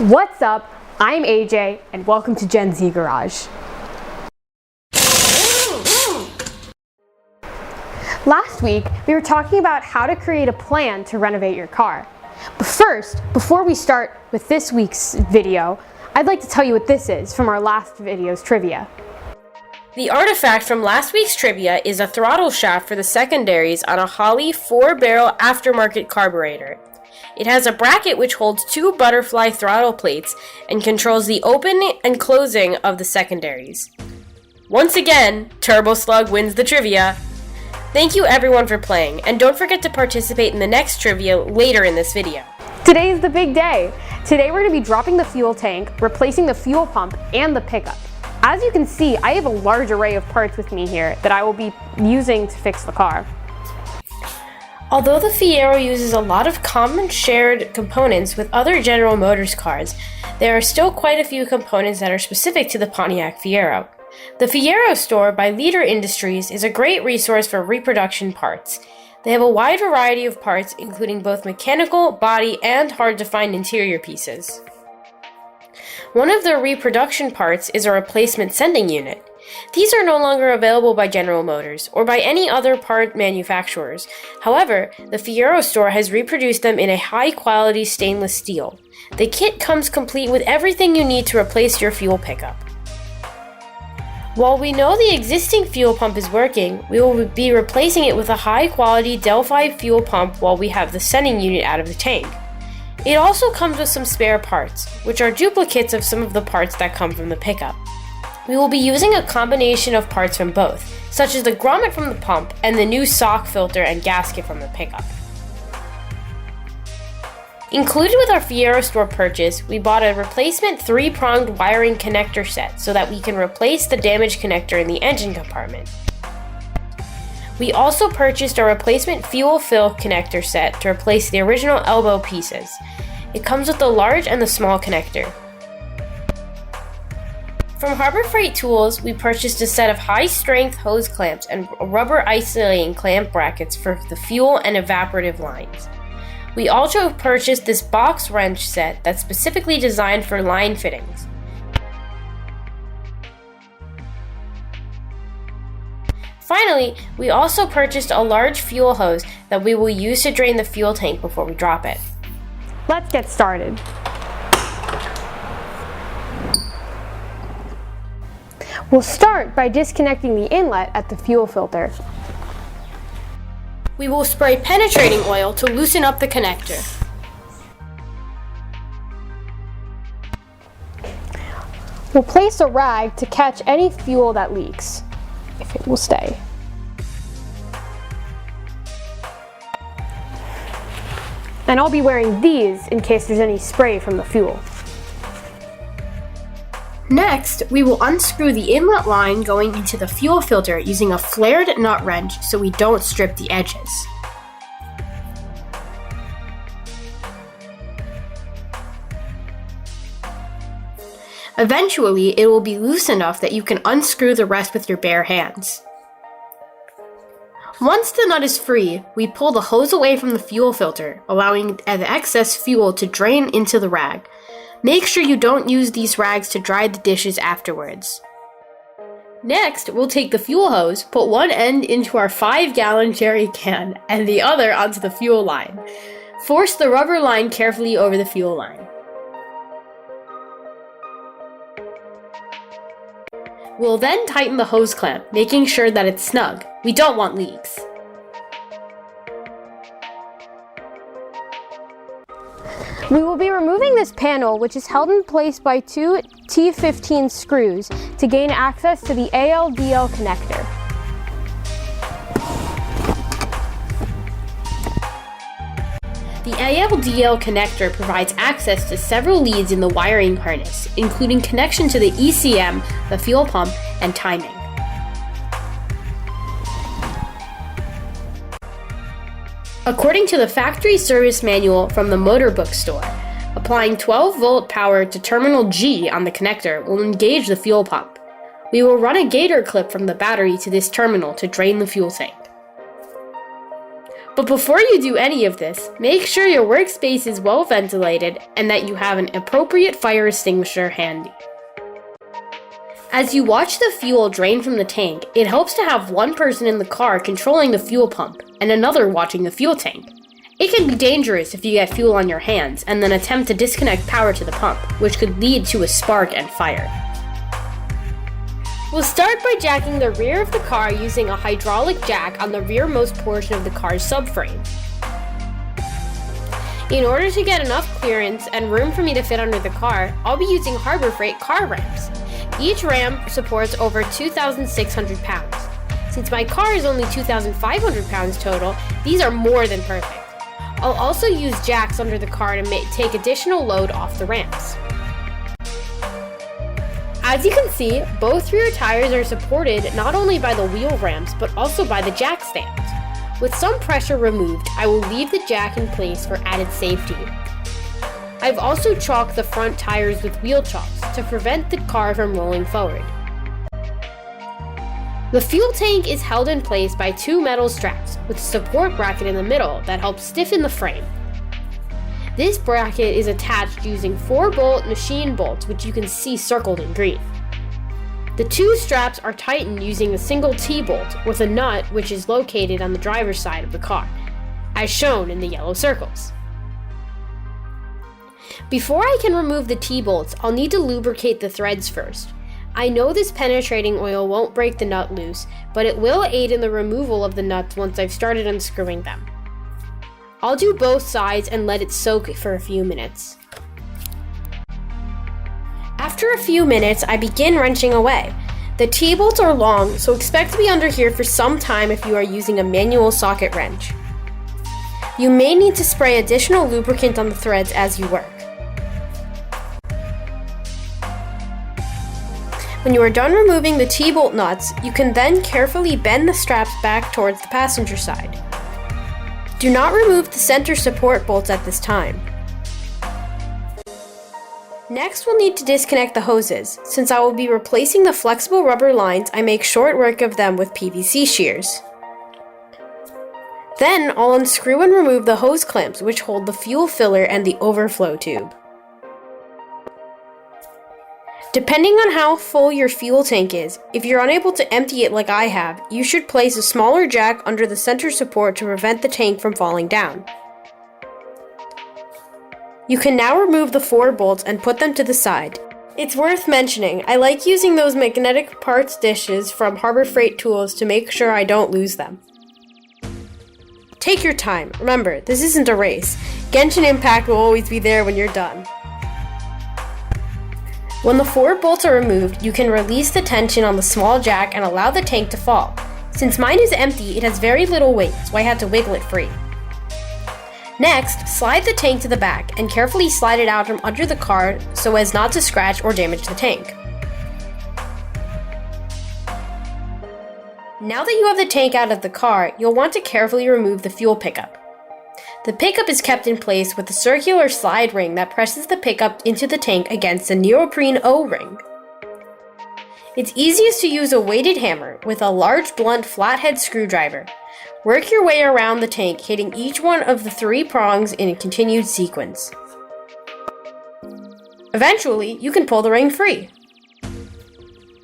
What's up? I'm AJ and welcome to Gen Z Garage. Last week, we were talking about how to create a plan to renovate your car. But first, before we start with this week's video, I'd like to tell you what this is from our last video's trivia. The artifact from last week's trivia is a throttle shaft for the secondaries on a Holley 4-barrel aftermarket carburetor. It has a bracket which holds 2 butterfly throttle plates and controls the opening and closing of the secondaries. Once again, Turbo Slug wins the trivia. Thank you everyone for playing, and don't forget to participate in the next trivia later in this video. Today is the big day. Today we're going to be dropping the fuel tank, replacing the fuel pump, and the pickup. As you can see, I have a large array of parts with me here that I will be using to fix the car. Although the Fiero uses a lot of common shared components with other General Motors cars, there are still quite a few components that are specific to the Pontiac Fiero. The Fiero store by Leader Industries is a great resource for reproduction parts. They have a wide variety of parts, including both mechanical, body, and hard-to-find interior pieces. One of their reproduction parts is a replacement sending unit. These are no longer available by General Motors or by any other part manufacturers. However, the Fiero store has reproduced them in a high-quality stainless steel. The kit comes complete with everything you need to replace your fuel pickup. While we know the existing fuel pump is working, we will be replacing it with a high-quality Delphi fuel pump while we have the sending unit out of the tank. It also comes with some spare parts, which are duplicates of some of the parts that come from the pickup. We will be using a combination of parts from both, such as the grommet from the pump and the new sock filter and gasket from the pickup. Included with our Fiero store purchase, we bought a replacement 3-pronged wiring connector set so that we can replace the damaged connector in the engine compartment. We also purchased a replacement fuel fill connector set to replace the original elbow pieces. It comes with the large and the small connector. From Harbor Freight Tools, we purchased a set of high-strength hose clamps and rubber isolating clamp brackets for the fuel and evaporative lines. We also purchased this box wrench set that's specifically designed for line fittings. Finally, we also purchased a large fuel hose that we will use to drain the fuel tank before we drop it. Let's get started. We'll start by disconnecting the inlet at the fuel filter. We will spray penetrating oil to loosen up the connector. We'll place a rag to catch any fuel that leaks, if it will stay. And I'll be wearing these in case there's any spray from the fuel. Next, we will unscrew the inlet line going into the fuel filter using a flared nut wrench so we don't strip the edges. Eventually, it will be loose enough that you can unscrew the rest with your bare hands. Once the nut is free, we pull the hose away from the fuel filter, allowing the excess fuel to drain into the rag. Make sure you don't use these rags to dry the dishes afterwards. Next, we'll take the fuel hose, put one end into our 5-gallon jerry can and the other onto the fuel line. Force the rubber line carefully over the fuel line. We'll then tighten the hose clamp, making sure that it's snug. We don't want leaks. We will be removing this panel, which is held in place by 2 T15 screws to gain access to the ALDL connector. The ALDL connector provides access to several leads in the wiring harness, including connection to the ECM, the fuel pump, and timing. According to the factory service manual from the Motor Book Store, applying 12-volt power to terminal G on the connector will engage the fuel pump. We will run a gator clip from the battery to this terminal to drain the fuel tank. But before you do any of this, make sure your workspace is well ventilated and that you have an appropriate fire extinguisher handy. As you watch the fuel drain from the tank, it helps to have one person in the car controlling the fuel pump and another watching the fuel tank. It can be dangerous if you get fuel on your hands and then attempt to disconnect power to the pump, which could lead to a spark and fire. We'll start by jacking the rear of the car using a hydraulic jack on the rearmost portion of the car's subframe. In order to get enough clearance and room for me to fit under the car, I'll be using Harbor Freight car ramps. Each ramp supports over 2,600 pounds. Since my car is only 2,500 pounds total, these are more than perfect. I'll also use jacks under the car to take additional load off the ramps. As you can see, both rear tires are supported not only by the wheel ramps, but also by the jack stands. With some pressure removed, I will leave the jack in place for added safety. I've also chalked the front tires with wheel chocks to prevent the car from rolling forward. The fuel tank is held in place by two metal straps with a support bracket in the middle that helps stiffen the frame. This bracket is attached using 4-bolt machine bolts, which you can see circled in green. The two straps are tightened using a single T-bolt with a nut which is located on the driver's side of the car, as shown in the yellow circles. Before I can remove the T-bolts, I'll need to lubricate the threads first. I know this penetrating oil won't break the nut loose, but it will aid in the removal of the nuts once I've started unscrewing them. I'll do both sides and let it soak for a few minutes. After a few minutes, I begin wrenching away. The T-bolts are long, so expect to be under here for some time if you are using a manual socket wrench. You may need to spray additional lubricant on the threads as you work. When you are done removing the T-bolt nuts, you can then carefully bend the straps back towards the passenger side. Do not remove the center support bolts at this time. Next, we'll need to disconnect the hoses. Since I will be replacing the flexible rubber lines, I make short work of them with PVC shears. Then, I'll unscrew and remove the hose clamps which hold the fuel filler and the overflow tube. Depending on how full your fuel tank is, if you're unable to empty it like I have, you should place a smaller jack under the center support to prevent the tank from falling down. You can now remove the 4 bolts and put them to the side. It's worth mentioning, I like using those magnetic parts dishes from Harbor Freight Tools to make sure I don't lose them. Take your time. Remember, this isn't a race. Genshin Impact will always be there when you're done. When the 4 bolts are removed, you can release the tension on the small jack and allow the tank to fall. Since mine is empty, it has very little weight, so I had to wiggle it free. Next, slide the tank to the back and carefully slide it out from under the car so as not to scratch or damage the tank. Now that you have the tank out of the car, you'll want to carefully remove the fuel pickup. The pickup is kept in place with a circular slide ring that presses the pickup into the tank against a neoprene O-ring. It's easiest to use a weighted hammer with a large blunt flathead screwdriver. Work your way around the tank, hitting each one of the 3 prongs in a continued sequence. Eventually, you can pull the ring free.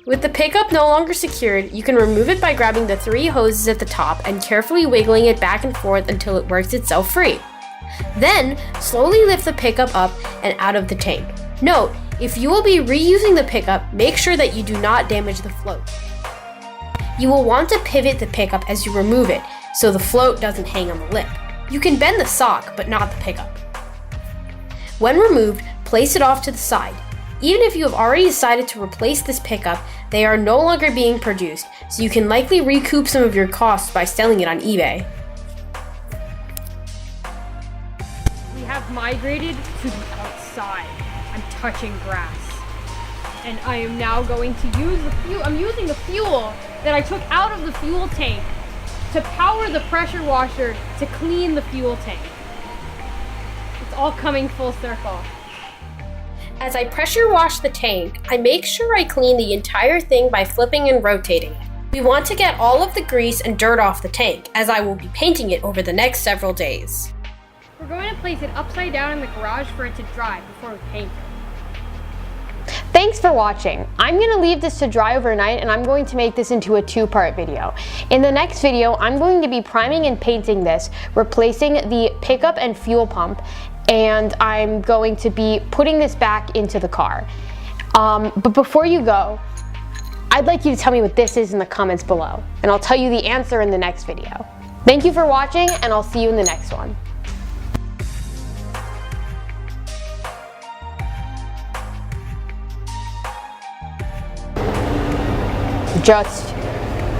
With the pickup no longer secured, you can remove it by grabbing the 3 hoses at the top and carefully wiggling it back and forth until it works itself free. Then, slowly lift the pickup up and out of the tank. Note, if you will be reusing the pickup, make sure that you do not damage the float. You will want to pivot the pickup as you remove it, so the float doesn't hang on the lip. You can bend the sock, but not the pickup. When removed, place it off to the side. Even if you have already decided to replace this pickup, they are no longer being produced, so you can likely recoup some of your costs by selling it on eBay. We have migrated to the outside. I'm touching grass. And I am now going to use the fuel. I'm using the fuel that I took out of the fuel tank to power the pressure washer to clean the fuel tank. It's all coming full circle. As I pressure wash the tank, I make sure I clean the entire thing by flipping and rotating it. We want to get all of the grease and dirt off the tank, as I will be painting it over the next several days. We're going to place it upside down in the garage for it to dry before we paint it. Thanks for watching. I'm going to leave this to dry overnight and I'm going to make this into a two-part video. In the next video, I'm going to be priming and painting this, replacing the pickup and fuel pump, and I'm going to be putting this back into the car. But before you go, I'd like you to tell me what this is in the comments below, and I'll tell you the answer in the next video. Thank you for watching, and I'll see you in the next one. Just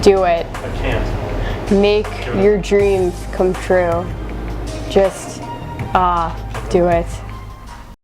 do it. I can't. Make your dreams come true. Just, do it.